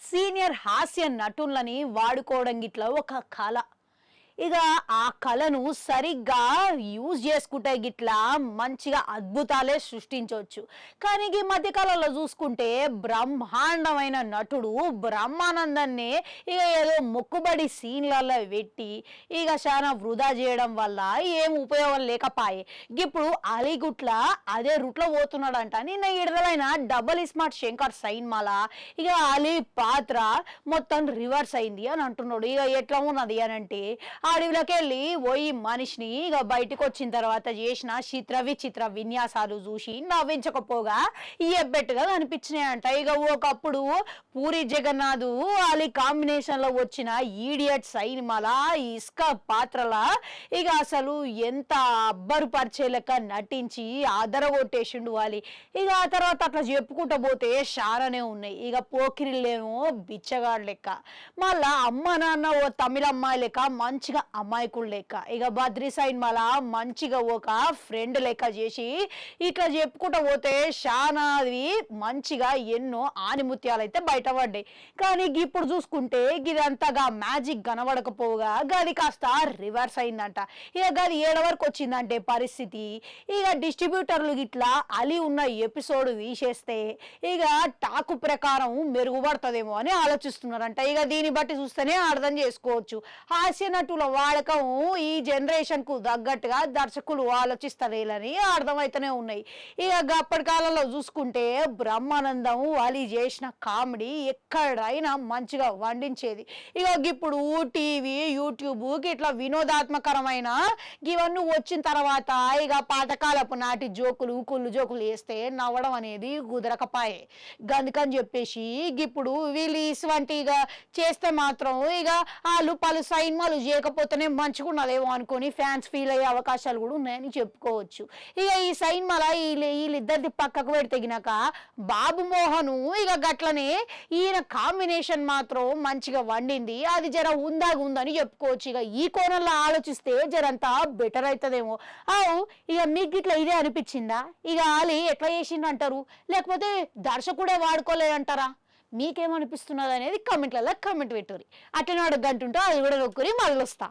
Senior హాస్య నటులని వాడుకోవడం గిట్ల ఒక కళ. ఇక ఆ కళను సరిగ్గా యూజ్ చేసుకుంటే గిట్లా మంచిగా అద్భుతాలే సృష్టించవచ్చు. కానీ ఈ మధ్యకాలంలో చూసుకుంటే బ్రహ్మాండమైన నటుడు బ్రహ్మానందాన్ని ఇక ఏదో మొక్కుబడి సీన్లలో పెట్టి ఇక చాలా వృధా చేయడం వల్ల ఏం ఉపయోగం లేకపాయే. ఇప్పుడు అలీగుట్ల అదే రూట్లో పోతున్నాడంట. నిన్న విడుదలైన డబల్ స్మార్ట్ శంకర్ సైన్మాల ఇక అలీ పాత్ర మొత్తం రివర్స్ అయింది అని అంటున్నాడు. ఇక ఎట్లా ఉన్నది అని అంటే అడవిలోకి వెళ్ళి పోయి మనిషిని ఇక బయటకు వచ్చిన తర్వాత చేసిన చిత్ర విచిత్ర విన్యాసాలు చూసి నవ్వించకపోగా ఎబ్బెట్టుగా కనిపించినాయంట. ఇక ఒకప్పుడు పూరి జగన్నాథ్ అలీ కాంబినేషన్ లో వచ్చిన ఈడియట్ సైన్మాల ఇసుక పాత్రల ఇక అసలు ఎంత అబ్బరు పరిచే లెక్క నటించి ఆదరగొట్టేసిండు అలీ. ఇక ఆ తర్వాత అట్లా చెప్పుకుంటూ పోతే షారనే ఉన్నాయి. ఇక పోకిరిల్లేమో బిచ్చగాడు లెక్క, మళ్ళా అమ్మ నాన్న ఓ తమిళ అమ్మాయి లెక్క మంచిగా అమాయకుడు లెక్క, ఇక బద్రీ సైన్ మళ్ళా మంచిగా ఒక ఫ్రెండ్ లెక్క చేసి ఇట్లా చెప్పుకుంటూ పోతే షానాది మంచిగా ఎన్నో ఆనిముత్యాలు అయితే బయటపడ్డాయి. కానీ ఇప్పుడు చూసుకుంటే ఇదంతగా మ్యాజిక్ కనబడకపోగా గది కాస్త రివర్స్ అయిందంట. ఇక గది ఏడ వరకు వచ్చిందంటే పరిస్థితి ఇక డిస్ట్రిబ్యూటర్లు ఇట్లా అలీ ఉన్న ఎపిసోడ్ తీసేస్తే ఇక టాకు ప్రకారం మెరుగుపడుతుందేమో అని ఆలోచిస్తున్నారంట. ఇక దీన్ని బట్టి చూస్తేనే అర్థం చేసుకోవచ్చు హాస్య నటుల వాడకం ఈ జనరేషన్ కు తగ్గట్టుగా దర్శకులు ఆలోచిస్తలేలని అర్థమైతేనే ఉన్నాయి. ఇక అప్పటి కాలంలో చూసుకుంటే బ్రహ్మానందం అలీ చేసిన కామెడీ ఎక్కడైనా మంచిగా వండించేది. ఇక ఇప్పుడు టీవీ యూట్యూబ్ ఇట్లా వినోదాత్మకరమైన ఇవన్నీ వచ్చిన తర్వాత ఇక పాతకాలపు నాటి జోకులు కుళ్ళు జోకులు వేస్తే నవ్వడం అనేది కుదరకపాయే. గందుకని చెప్పేసి ఇప్పుడు వీళ్ళు ఇటువంటి ఇక చేస్తే మాత్రం ఇక వాళ్ళు పలు సైన్మాలు చేయకపోతేనే మంచిగున్నదేమో అనుకొని ఫ్యాన్స్ ఫీల్ అయ్యే అవకాశాలు కూడా ఉన్నాయని చెప్పుకోవచ్చు. ఇక ఈ సైన్మాల వీళ్ళిద్దరిది పక్కకు పెడితేగినాక బాబు మోహను ఇక గట్లనే ఈయన కాంబినేషన్ మాత్రం మంచిగా వండింది, అది జర ఉందని చెప్పుకోవచ్చు. ఇక ఈ కోణంలో ఆలోచిస్తే జరంతా బెటర్ అవుతుందేమో. ఇక మీకు ఇట్లా ఇదే అనిపించిందా? ఇక ఆలి ఎట్లా చేసిండు అంటారు, లేకపోతే దర్శకుడే వాడుకోలేదంటారా? మీకేమనిపిస్తున్నది అనేది కమెంట్లలో కమెంట్ పెట్టుర్రి. అట్లనే గంటుంటే అది కూడా నొక్కురి మళ్ళీ వస్తా.